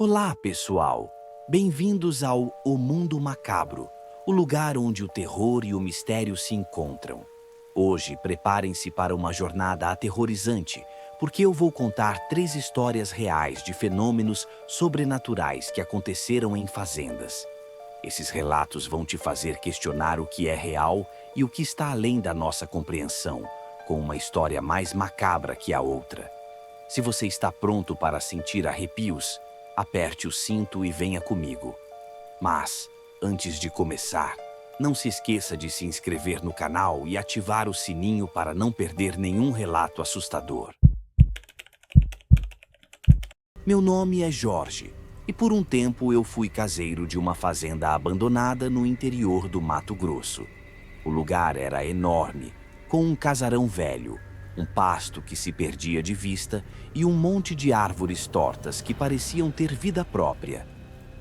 Olá, pessoal! Bem-vindos ao O Mundo Macabro, o lugar onde o terror e o mistério se encontram. Hoje, preparem-se para uma jornada aterrorizante, porque eu vou contar 3 histórias reais de fenômenos sobrenaturais que aconteceram em fazendas. Esses relatos vão te fazer questionar o que é real e o que está além da nossa compreensão, com uma história mais macabra que a outra. Se você está pronto para sentir arrepios, aperte o cinto e venha comigo. Mas, antes de começar, não se esqueça de se inscrever no canal e ativar o sininho para não perder nenhum relato assustador. Meu nome é Jorge e por um tempo eu fui caseiro de uma fazenda abandonada no interior do Mato Grosso. O lugar era enorme, com um casarão velho, um pasto que se perdia de vista e um monte de árvores tortas que pareciam ter vida própria.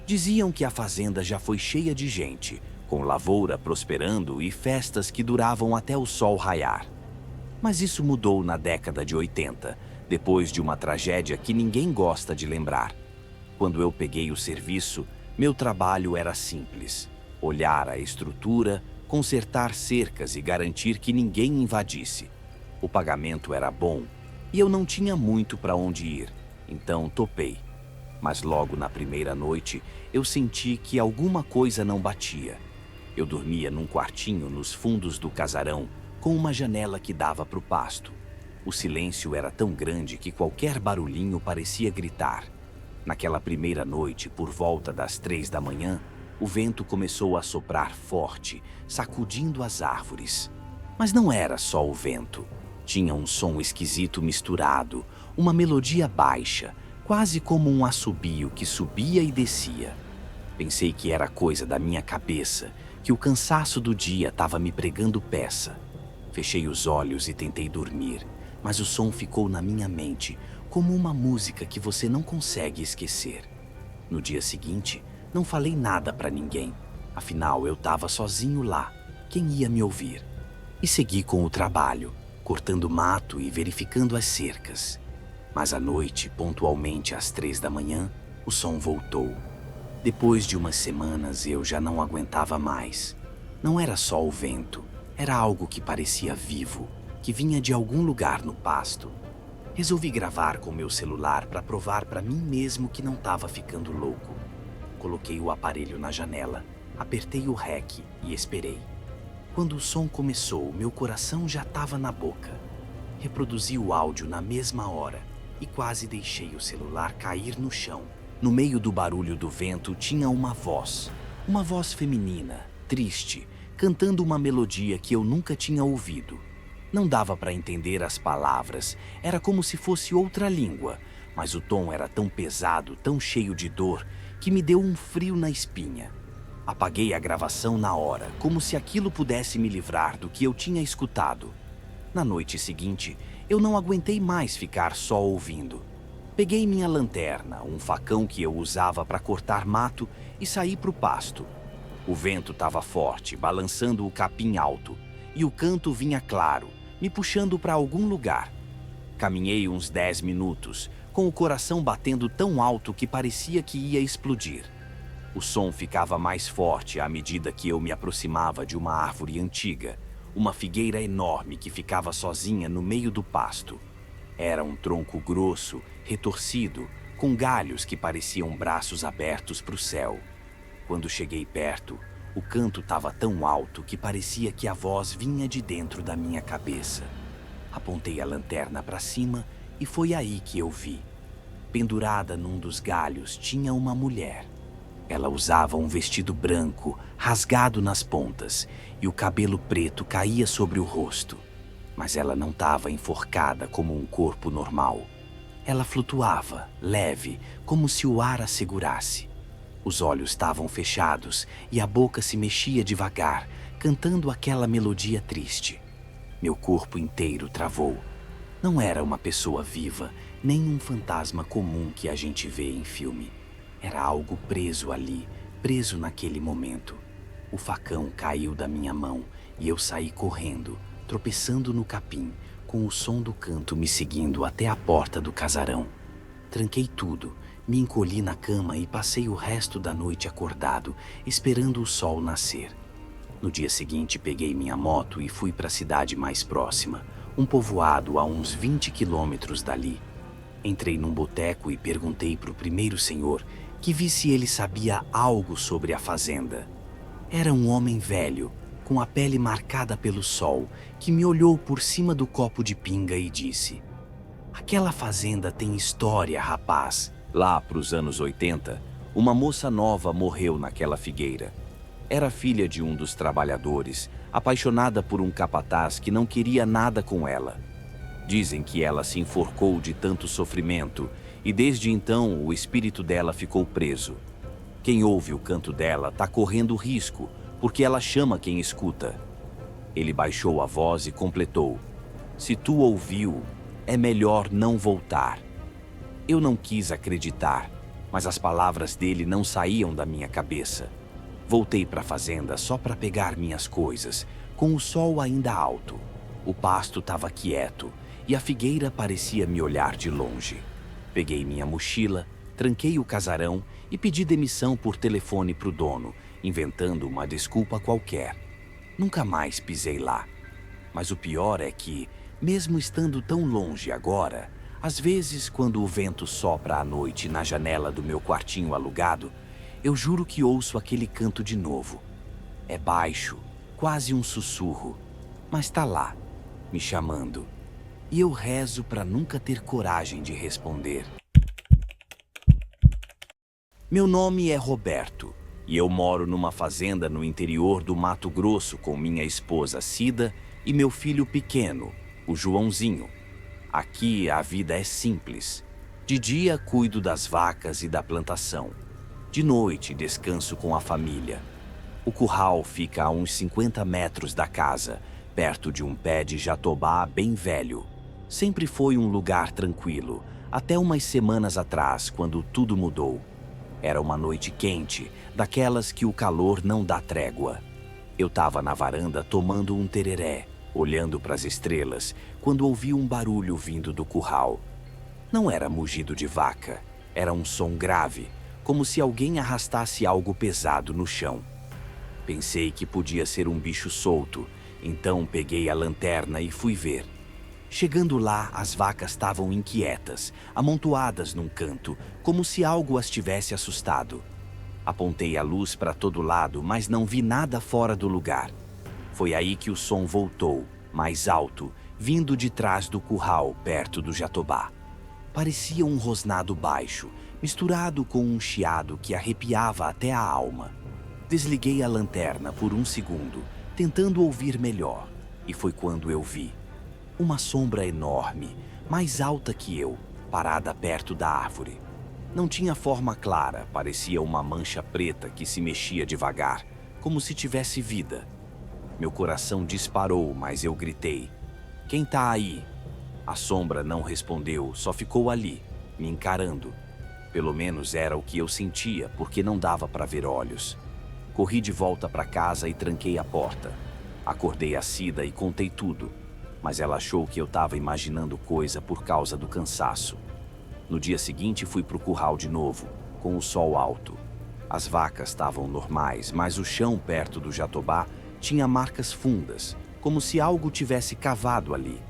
Diziam que a fazenda já foi cheia de gente, com lavoura prosperando e festas que duravam até o sol raiar. Mas isso mudou na década de 80, depois de uma tragédia que ninguém gosta de lembrar. Quando eu peguei o serviço, meu trabalho era simples: olhar a estrutura, consertar cercas e garantir que ninguém invadisse. O pagamento era bom e eu não tinha muito para onde ir, então topei. Mas logo na primeira noite, eu senti que alguma coisa não batia. Eu dormia num quartinho nos fundos do casarão, com uma janela que dava para o pasto. O silêncio era tão grande que qualquer barulhinho parecia gritar. Naquela primeira noite, por volta das 3 da manhã, o vento começou a soprar forte, sacudindo as árvores. Mas não era só o vento. Tinha um som esquisito misturado, uma melodia baixa, quase como um assobio que subia e descia. Pensei que era coisa da minha cabeça, que o cansaço do dia estava me pregando peça. Fechei os olhos e tentei dormir, mas o som ficou na minha mente, como uma música que você não consegue esquecer. No dia seguinte, não falei nada para ninguém. Afinal, eu estava sozinho lá. Quem ia me ouvir? E segui com o trabalho, cortando mato e verificando as cercas. Mas à noite, pontualmente às 3 da manhã, o som voltou. Depois de umas semanas, eu já não aguentava mais. Não era só o vento, era algo que parecia vivo, que vinha de algum lugar no pasto. Resolvi gravar com meu celular para provar para mim mesmo que não estava ficando louco. Coloquei o aparelho na janela, apertei o REC e esperei. Quando o som começou, meu coração já estava na boca. Reproduzi o áudio na mesma hora e quase deixei o celular cair no chão. No meio do barulho do vento tinha uma voz feminina, triste, cantando uma melodia que eu nunca tinha ouvido. Não dava para entender as palavras, era como se fosse outra língua, mas o tom era tão pesado, tão cheio de dor, que me deu um frio na espinha. Apaguei a gravação na hora, como se aquilo pudesse me livrar do que eu tinha escutado. Na noite seguinte, eu não aguentei mais ficar só ouvindo. Peguei minha lanterna, um facão que eu usava para cortar mato, e saí para o pasto. O vento estava forte, balançando o capim alto, e o canto vinha claro, me puxando para algum lugar. Caminhei uns 10 minutos, com o coração batendo tão alto que parecia que ia explodir. O som ficava mais forte à medida que eu me aproximava de uma árvore antiga, uma figueira enorme que ficava sozinha no meio do pasto. Era um tronco grosso, retorcido, com galhos que pareciam braços abertos para o céu. Quando cheguei perto, o canto estava tão alto que parecia que a voz vinha de dentro da minha cabeça. Apontei a lanterna para cima e foi aí que eu vi. Pendurada num dos galhos tinha uma mulher. Ela usava um vestido branco, rasgado nas pontas, e o cabelo preto caía sobre o rosto. Mas ela não estava enforcada como um corpo normal. Ela flutuava, leve, como se o ar a segurasse. Os olhos estavam fechados e a boca se mexia devagar, cantando aquela melodia triste. Meu corpo inteiro travou. Não era uma pessoa viva, nem um fantasma comum que a gente vê em filme. Era algo preso ali, preso naquele momento. O facão caiu da minha mão e eu saí correndo, tropeçando no capim, com o som do canto me seguindo até a porta do casarão. Tranquei tudo, Me encolhi na cama e passei o resto da noite acordado, esperando o sol nascer. No dia seguinte, peguei minha moto e fui para a cidade mais próxima, um povoado a uns 20 quilômetros dali. Entrei num boteco e perguntei para o primeiro senhor que vi se ele sabia algo sobre a fazenda. Era um homem velho, com a pele marcada pelo sol, que me olhou por cima do copo de pinga e disse: "Aquela fazenda tem história, rapaz." Lá pros anos 80, uma moça nova morreu naquela figueira. Era filha de um dos trabalhadores, apaixonada por um capataz que não queria nada com ela. Dizem que ela se enforcou de tanto sofrimento e desde então o espírito dela ficou preso. Quem ouve o canto dela tá correndo risco, porque ela chama quem escuta. Ele baixou a voz e completou: "Se tu ouviu, é melhor não voltar." Eu não quis acreditar, mas as palavras dele não saíam da minha cabeça. Voltei para a fazenda só para pegar minhas coisas, com o sol ainda alto. O pasto estava quieto e a figueira parecia me olhar de longe. Peguei minha mochila, tranquei o casarão e pedi demissão por telefone para o dono, inventando uma desculpa qualquer. Nunca mais pisei lá. Mas o pior é que, mesmo estando tão longe agora, às vezes, quando o vento sopra à noite na janela do meu quartinho alugado, eu juro que ouço aquele canto de novo. É baixo, quase um sussurro, mas tá lá, me chamando. E eu rezo para nunca ter coragem de responder. Meu nome é Roberto e eu moro numa fazenda no interior do Mato Grosso com minha esposa Cida e meu filho pequeno, o Joãozinho. Aqui a vida é simples. De dia cuido das vacas e da plantação. De noite descanso com a família. O curral fica a uns 50 metros da casa, perto de um pé de jatobá bem velho. Sempre foi um lugar tranquilo, até umas semanas atrás, quando tudo mudou. Era uma noite quente, daquelas que o calor não dá trégua. Eu estava na varanda tomando um tereré, olhando para as estrelas, quando ouvi um barulho vindo do curral. Não era mugido de vaca, era um som grave, como se alguém arrastasse algo pesado no chão. Pensei que podia ser um bicho solto, então peguei a lanterna e fui ver. Chegando lá, as vacas estavam inquietas, amontoadas num canto, como se algo as tivesse assustado. Apontei a luz para todo lado, mas não vi nada fora do lugar. Foi aí que o som voltou, mais alto, vindo de trás do curral, perto do jatobá. Parecia um rosnado baixo, misturado com um chiado que arrepiava até a alma. Desliguei a lanterna por um segundo, tentando ouvir melhor, e foi quando eu vi uma sombra enorme, mais alta que eu, parada perto da árvore. Não tinha forma clara, parecia uma mancha preta que se mexia devagar, como se tivesse vida. Meu coração disparou, mas eu gritei: "Quem tá aí?" A sombra não respondeu, só ficou ali, me encarando. Pelo menos era o que eu sentia, porque não dava para ver olhos. Corri de volta para casa e tranquei a porta. Acordei a Cida e contei tudo, mas ela achou que eu estava imaginando coisa por causa do cansaço. No dia seguinte fui pro curral de novo, com o sol alto. As vacas estavam normais, mas o chão perto do jatobá tinha marcas fundas, como se algo tivesse cavado ali.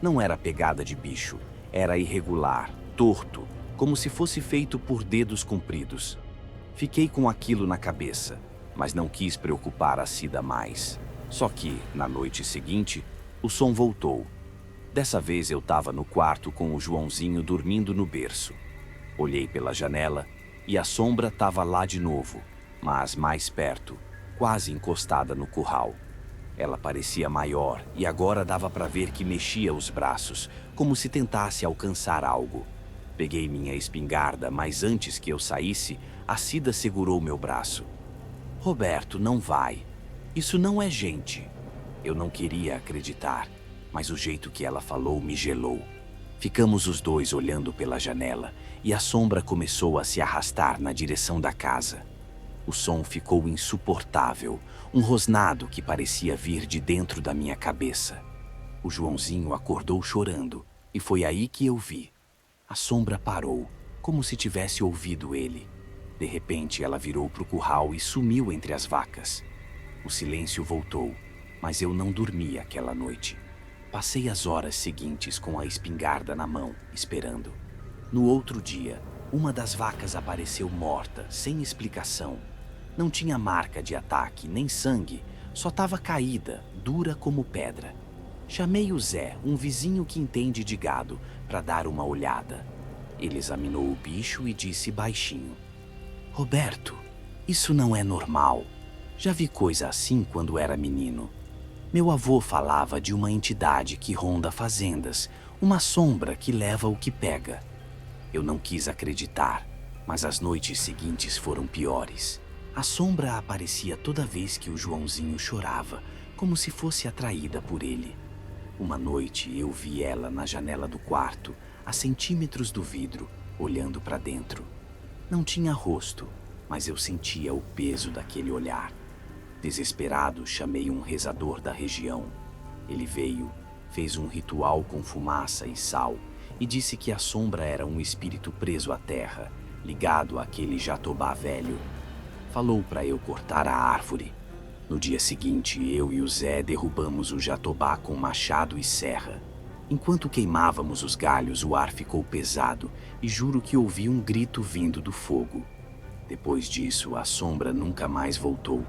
Não era pegada de bicho, era irregular, torto, como se fosse feito por dedos compridos. Fiquei com aquilo na cabeça, mas não quis preocupar a Cida mais. Só que, na noite seguinte, o som voltou. Dessa vez eu estava no quarto com o Joãozinho dormindo no berço. Olhei pela janela e a sombra estava lá de novo, mas mais perto, quase encostada no curral. Ela parecia maior e agora dava para ver que mexia os braços, como se tentasse alcançar algo. Peguei minha espingarda, mas antes que eu saísse, a Cida segurou meu braço. "Roberto, não vai. Isso não é gente." Eu não queria acreditar, mas o jeito que ela falou me gelou. Ficamos os dois olhando pela janela e a sombra começou a se arrastar na direção da casa. O som ficou insuportável, um rosnado que parecia vir de dentro da minha cabeça. O Joãozinho acordou chorando e foi aí que eu vi. A sombra parou, como se tivesse ouvido ele. De repente, ela virou para o curral e sumiu entre as vacas. O silêncio voltou, mas eu não dormi aquela noite. Passei as horas seguintes com a espingarda na mão, esperando. No outro dia, uma das vacas apareceu morta, sem explicação. Não tinha marca de ataque, nem sangue, só estava caída, dura como pedra. Chamei o Zé, um vizinho que entende de gado, para dar uma olhada. Ele examinou o bicho e disse baixinho: Roberto, isso não é normal. Já vi coisa assim quando era menino. Meu avô falava de uma entidade que ronda fazendas, uma sombra que leva o que pega. Eu não quis acreditar, mas as noites seguintes foram piores. A sombra aparecia toda vez que o Joãozinho chorava, como se fosse atraída por ele. Uma noite eu vi ela na janela do quarto, a centímetros do vidro, olhando para dentro. Não tinha rosto, mas eu sentia o peso daquele olhar. Desesperado, chamei um rezador da região. Ele veio, fez um ritual com fumaça e sal e disse que a sombra era um espírito preso à terra, ligado àquele jatobá velho. Falou para eu cortar a árvore. No dia seguinte, eu e o Zé derrubamos o jatobá com machado e serra. Enquanto queimávamos os galhos, o ar ficou pesado e juro que ouvi um grito vindo do fogo. Depois disso, a sombra nunca mais voltou.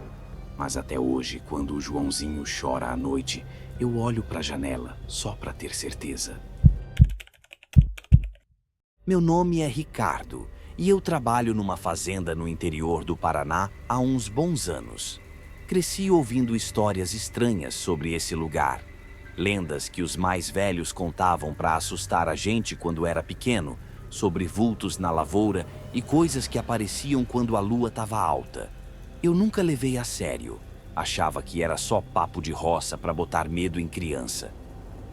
Mas até hoje, quando o Joãozinho chora à noite, eu olho para a janela só para ter certeza. Meu nome é Ricardo e eu trabalho numa fazenda no interior do Paraná há uns bons anos. Cresci ouvindo histórias estranhas sobre esse lugar. Lendas que os mais velhos contavam para assustar a gente quando era pequeno, sobre vultos na lavoura e coisas que apareciam quando a lua estava alta. Eu nunca levei a sério. Achava que era só papo de roça para botar medo em criança.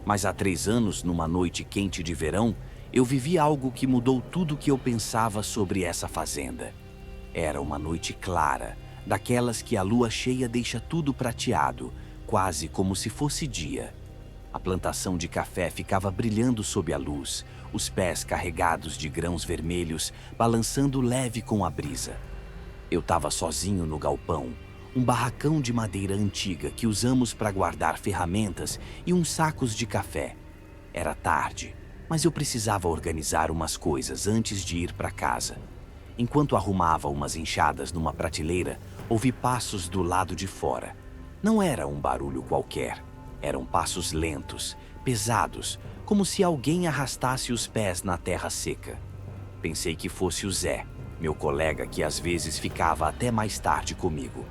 Mas há 3 anos, numa noite quente de verão, eu vivi algo que mudou tudo o que eu pensava sobre essa fazenda. Era uma noite clara, daquelas que a lua cheia deixa tudo prateado, quase como se fosse dia. A plantação de café ficava brilhando sob a luz, os pés carregados de grãos vermelhos, balançando leve com a brisa. Eu estava sozinho no galpão, um barracão de madeira antiga que usamos para guardar ferramentas e uns sacos de café. Era tarde, mas eu precisava organizar umas coisas antes de ir para casa. Enquanto arrumava umas enxadas numa prateleira, ouvi passos do lado de fora. Não era um barulho qualquer, eram passos lentos, pesados, como se alguém arrastasse os pés na terra seca. Pensei que fosse o Zé, meu colega que às vezes ficava até mais tarde comigo.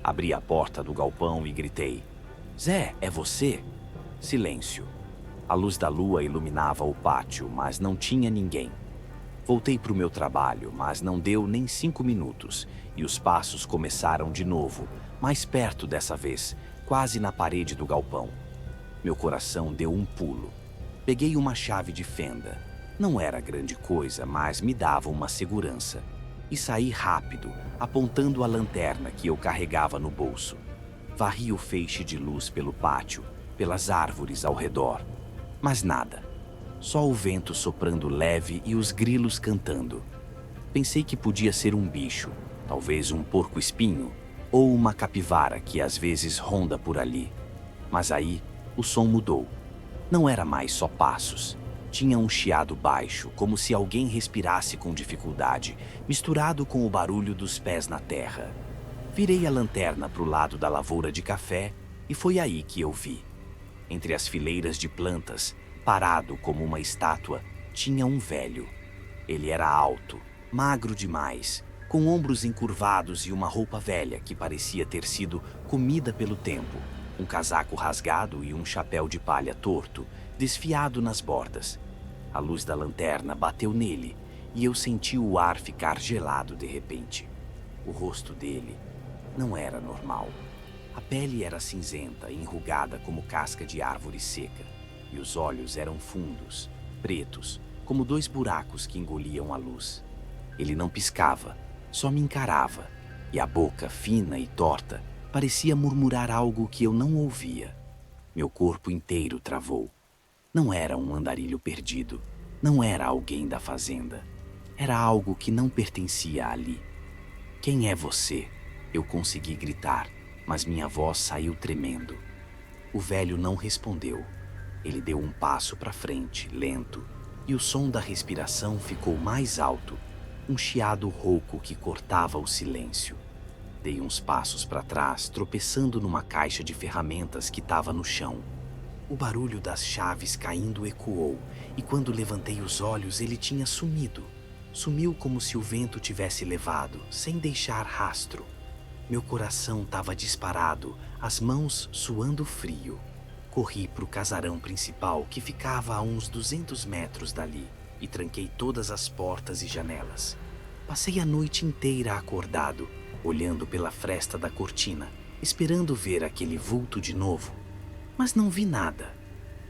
Abri a porta do galpão e gritei: Zé, é você? Silêncio. A luz da lua iluminava o pátio, mas não tinha ninguém. Voltei para o meu trabalho, mas não deu nem 5 minutos, e os passos começaram de novo, mais perto dessa vez, quase na parede do galpão. Meu coração deu um pulo. Peguei uma chave de fenda. Não era grande coisa, mas me dava uma segurança. E saí rápido, apontando a lanterna que eu carregava no bolso. Varri o feixe de luz pelo pátio, pelas árvores ao redor. Mas nada. Só o vento soprando leve e os grilos cantando. Pensei que podia ser um bicho, talvez um porco-espinho, ou uma capivara que às vezes ronda por ali. Mas aí, o som mudou. Não era mais só passos. Tinha um chiado baixo, como se alguém respirasse com dificuldade, misturado com o barulho dos pés na terra. Virei a lanterna para o lado da lavoura de café e foi aí que eu vi. Entre as fileiras de plantas, parado como uma estátua, tinha um velho. Ele era alto, magro demais, com ombros encurvados e uma roupa velha que parecia ter sido comida pelo tempo, um casaco rasgado e um chapéu de palha torto, desfiado nas bordas. A luz da lanterna bateu nele e eu senti o ar ficar gelado de repente. O rosto dele não era normal. A pele era cinzenta e enrugada como casca de árvore seca, e os olhos eram fundos, pretos, como 2 buracos que engoliam a luz. Ele não piscava, só me encarava, e a boca, fina e torta, parecia murmurar algo que eu não ouvia. Meu corpo inteiro travou. Não era um andarilho perdido, não era alguém da fazenda. Era algo que não pertencia ali. "Quem é você?" Eu consegui gritar, mas minha voz saiu tremendo. O velho não respondeu. Ele deu um passo para frente, lento, e o som da respiração ficou mais alto, um chiado rouco que cortava o silêncio. Dei uns passos para trás, tropeçando numa caixa de ferramentas que estava no chão. O barulho das chaves caindo ecoou, e quando levantei os olhos, ele tinha sumido. Sumiu como se o vento tivesse levado, sem deixar rastro. Meu coração estava disparado, as mãos suando frio. Corri para o casarão principal, que ficava a uns 200 metros dali, e tranquei todas as portas e janelas. Passei a noite inteira acordado, olhando pela fresta da cortina, esperando ver aquele vulto de novo. Mas não vi nada,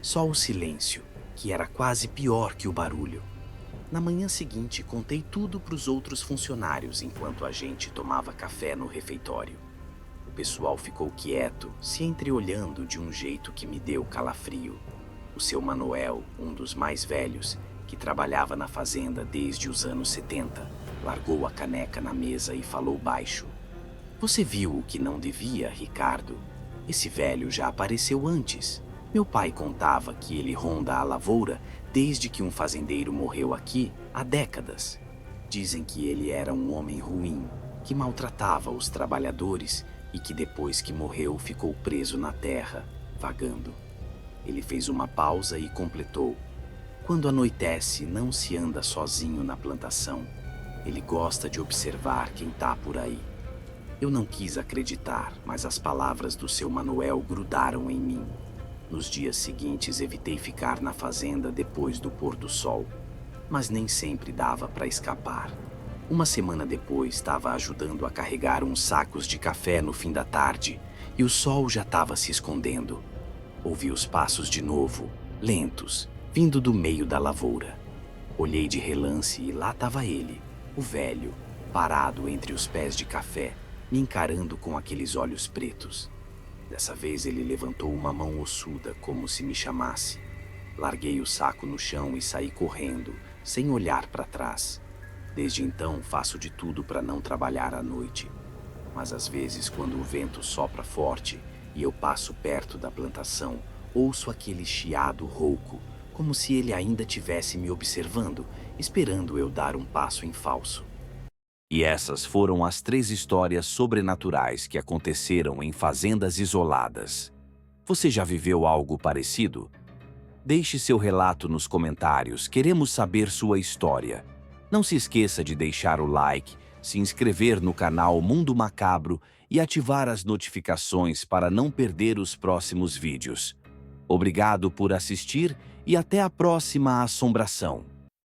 só o silêncio, que era quase pior que o barulho. Na manhã seguinte, contei tudo para os outros funcionários enquanto a gente tomava café no refeitório. O pessoal ficou quieto, se entreolhando de um jeito que me deu calafrio. O seu Manuel, um dos mais velhos, que trabalhava na fazenda desde os anos 70, largou a caneca na mesa e falou baixo: "Você viu o que não devia, Ricardo? Esse velho já apareceu antes. Meu pai contava que ele ronda a lavoura desde que um fazendeiro morreu aqui há décadas. Dizem que ele era um homem ruim, que maltratava os trabalhadores e que depois que morreu ficou preso na terra, vagando." Ele fez uma pausa e completou: "Quando anoitece, não se anda sozinho na plantação. Ele gosta de observar quem tá por aí." Eu não quis acreditar, mas as palavras do seu Manuel grudaram em mim. Nos dias seguintes, evitei ficar na fazenda depois do pôr do sol, mas nem sempre dava para escapar. Uma semana depois, estava ajudando a carregar uns sacos de café no fim da tarde, e o sol já estava se escondendo. Ouvi os passos de novo, lentos, vindo do meio da lavoura. Olhei de relance e lá estava ele, o velho, parado entre os pés de café, me encarando com aqueles olhos pretos. Dessa vez ele levantou uma mão ossuda, como se me chamasse. Larguei o saco no chão e saí correndo, sem olhar para trás. Desde então faço de tudo para não trabalhar à noite. Mas às vezes, quando o vento sopra forte e eu passo perto da plantação, ouço aquele chiado rouco, como se ele ainda tivesse me observando, esperando eu dar um passo em falso. E essas foram as 3 histórias sobrenaturais que aconteceram em fazendas isoladas. Você já viveu algo parecido? Deixe seu relato nos comentários, queremos saber sua história. Não se esqueça de deixar o like, se inscrever no canal Mundo Macabro e ativar as notificações para não perder os próximos vídeos. Obrigado por assistir e até a próxima assombração.